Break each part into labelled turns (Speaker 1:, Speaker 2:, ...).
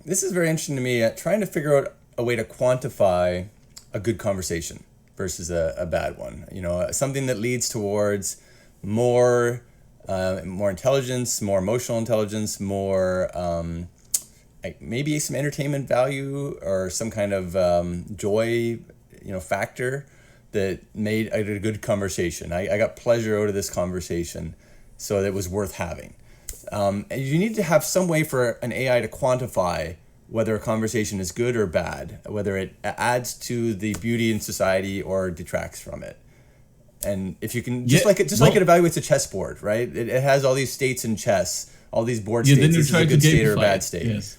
Speaker 1: This is very interesting to me. Trying to figure out a way to quantify a good conversation versus a bad one. Something that leads towards more more intelligence, more emotional intelligence, more like maybe some entertainment value or some kind of joy, factor that made a good conversation. I got pleasure out of this conversation, so it was worth having. And you need to have some way for an AI to quantify whether a conversation is good or bad, whether it adds to the beauty in society or detracts from it. And if you can, like it evaluates a chessboard, right? It has all these states in chess, all these board states.
Speaker 2: Then you
Speaker 1: this
Speaker 2: try
Speaker 1: is a good
Speaker 2: to
Speaker 1: state or a
Speaker 2: gamify
Speaker 1: bad
Speaker 2: it.
Speaker 1: state,
Speaker 2: yes.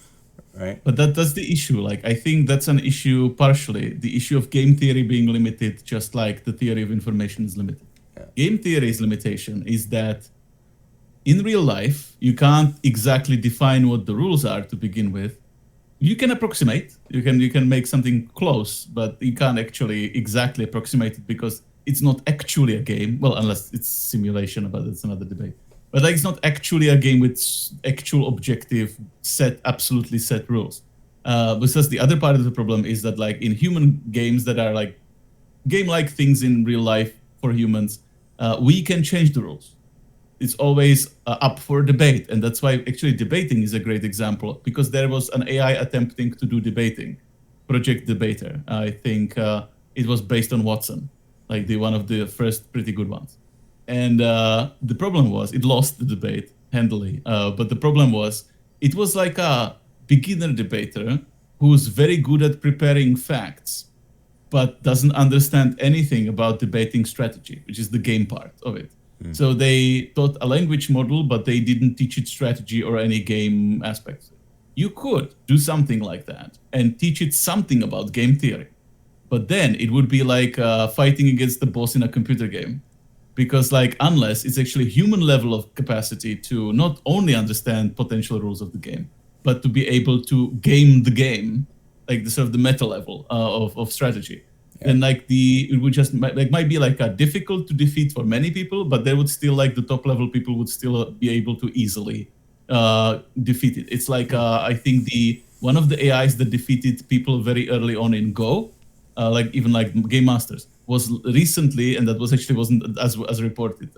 Speaker 1: Right?
Speaker 2: But that's the issue. Like, I think that's an issue partially. The issue of game theory being limited, just like the theory of information is limited. Yeah. Game theory's limitation is that in real life, you can't exactly define what the rules are to begin with. You can approximate. You can make something close, but you can't actually exactly approximate it because it's not actually a game. Well, unless it's simulation, but that's another debate. But like, it's not actually a game with actual objective absolutely set rules. Because the other part of the problem is that like in human games that are like game-like things in real life for humans, we can change the rules. It's always up for debate. And that's why actually debating is a great example, because there was an AI attempting to do debating, Project Debater. I think it was based on Watson, like one of the first pretty good ones. And the problem was it lost the debate handily. But the problem was it was like a beginner debater who's very good at preparing facts, but doesn't understand anything about debating strategy, which is the game part of it. So they taught a language model, but they didn't teach it strategy or any game aspects. You could do something like that and teach it something about game theory. But then it would be like fighting against the boss in a computer game. Because like, unless it's actually human level of capacity to not only understand potential rules of the game, but to be able to game the game, like the sort of the meta level of strategy. Then like it would just might be like a difficult to defeat for many people, but they would still like the top level people would still be able to easily defeat it. It's like I think one of the AIs that defeated people very early on in Go, like even like game masters, was recently, and that was actually wasn't as reported.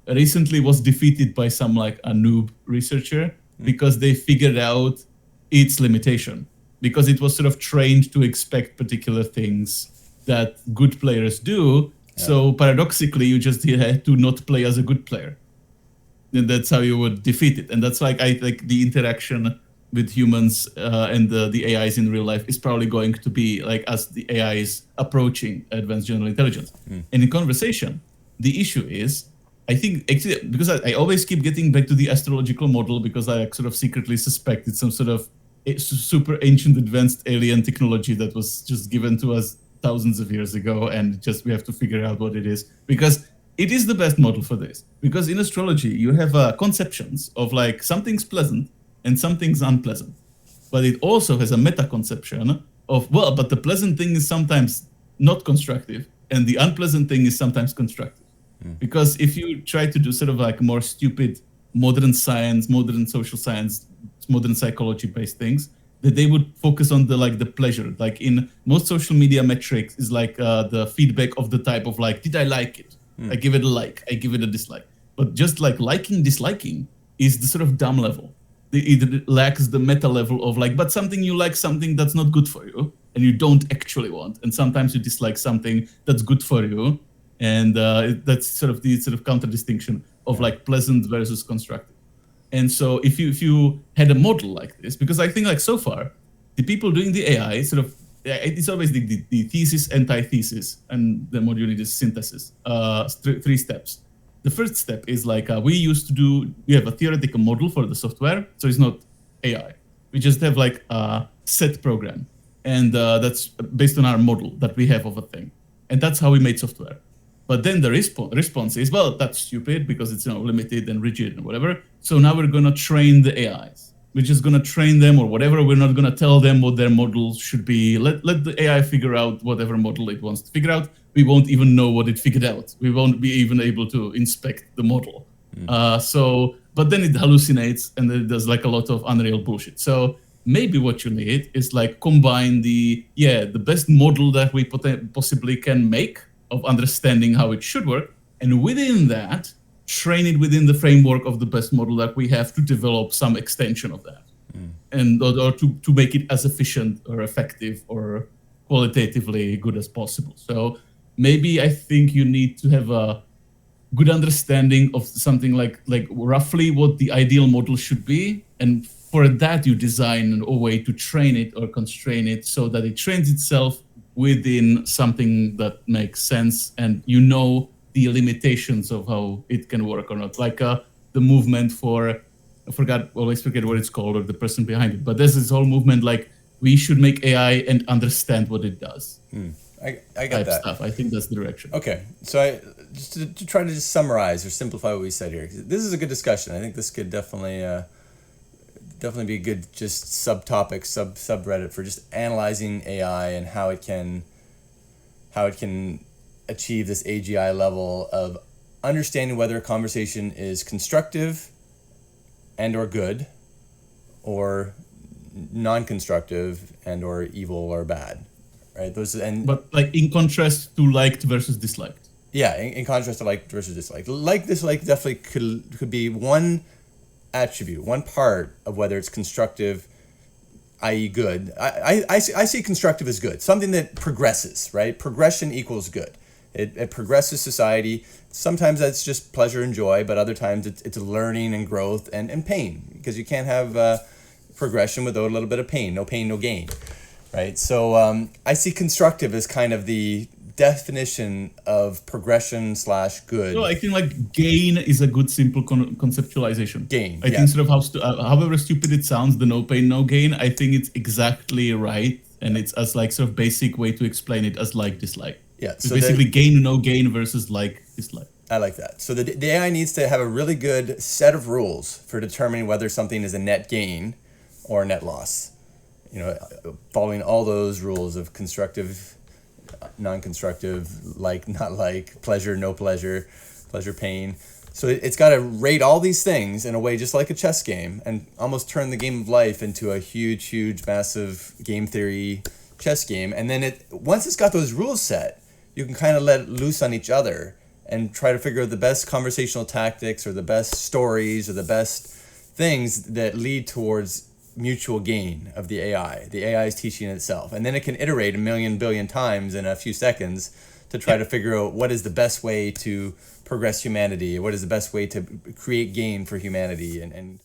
Speaker 2: Recently was defeated by some like a noob researcher because they figured out its limitation, because it was sort of trained to expect particular things that good players do. Yeah. So paradoxically, you just had to not play as a good player. And that's how you would defeat it. And that's like, I think the interaction with humans and the AIs in real life is probably going to be like as the AI is approaching advanced general intelligence. And in conversation, the issue is, I think, actually, because I always keep getting back to the astrological model, because I sort of secretly suspect it's some sort of super ancient advanced alien technology that was just given to us thousands of years ago, and just we have to figure out what it is, because it is the best model for this. Because in astrology, you have conceptions of like something's pleasant and something's unpleasant, but it also has a meta conception of, well, but the pleasant thing is sometimes not constructive and the unpleasant thing is sometimes constructive. Because if you try to do sort of like more stupid modern science, modern social science, modern psychology based things, that they would focus on the pleasure. Like in most social media metrics is like the feedback of the type of like, did I like it? I give it a like, I give it a dislike. But just like liking, disliking is the sort of dumb level. It lacks the meta level of like, but something you like, something that's not good for you and you don't actually want. And sometimes you dislike something that's good for you. And that's sort of the counter distinction of like pleasant versus constructive. And so if you had a model like this, because I think like so far, the people doing the AI sort of, it's always the thesis, antithesis, and the module is synthesis, 3 steps. The first step is like we have a theoretical model for the software, so it's not AI. We just have like a set program, and that's based on our model that we have of a thing. And that's how we made software. But then the response is, well, that's stupid because it's limited and rigid and whatever. So now we're going to train the AIs. We're just going to train them or whatever. We're not going to tell them what their model should be. Let the AI figure out whatever model it wants to figure out. We won't even know what it figured out. We won't be even able to inspect the model. But then it hallucinates and it does like a lot of unreal bullshit. So maybe what you need is like combine the best model that we possibly can make of understanding how it should work, and within that, train it within the framework of the best model that we have to develop some extension of that, and or to make it as efficient or effective or qualitatively good as possible. So maybe I think you need to have a good understanding of something like roughly what the ideal model should be, and for that you design a way to train it or constrain it so that it trains itself within something that makes sense, and you know the limitations of how it can work or not. Like the movement for, always forget what it's called or the person behind it, but there's this whole movement like we should make AI and understand what it does.
Speaker 1: I got that
Speaker 2: stuff. I think that's the direction.
Speaker 1: Okay, so I just to try to just summarize or simplify what we said here. This is a good discussion. I think this could definitely be a good just subtopic, subreddit for just analyzing AI and how it can achieve this AGI level of understanding whether a conversation is constructive and or good, or non-constructive and or evil or bad. Right, but
Speaker 2: like in contrast to liked versus disliked.
Speaker 1: Yeah, in contrast to liked versus disliked. Dislike definitely could be one attribute, one part of whether it's constructive, i.e. good. I see constructive as good, something that progresses, right? Progression equals good. It progresses society. Sometimes that's just pleasure and joy, but other times it's learning and growth and pain, because you can't have progression without a little bit of pain. No pain, no gain. Right, so I see constructive as kind of the definition of progression / good.
Speaker 2: No, I think like gain is a good simple conceptualization.
Speaker 1: Gain.
Speaker 2: I think sort of however stupid it sounds, the no pain, no gain. I think it's exactly right, and it's as like sort of basic way to explain it as like dislike.
Speaker 1: Yeah.
Speaker 2: So basically, gain, no gain versus like dislike.
Speaker 1: I like that. So the AI needs to have a really good set of rules for determining whether something is a net gain or a net loss. You know, following all those rules of constructive, non-constructive, like, not like, pleasure, no pleasure, pleasure, pain. So it's got to rate all these things in a way just like a chess game, and almost turn the game of life into a huge, massive game theory chess game. And then once it's got those rules set, you can kind of let it loose on each other and try to figure out the best conversational tactics or the best stories or the best things that lead towards mutual gain of the AI. The AI is teaching itself, and then it can iterate a million billion times in a few seconds to try to figure out what is the best way to progress humanity, what is the best way to create gain for humanity, and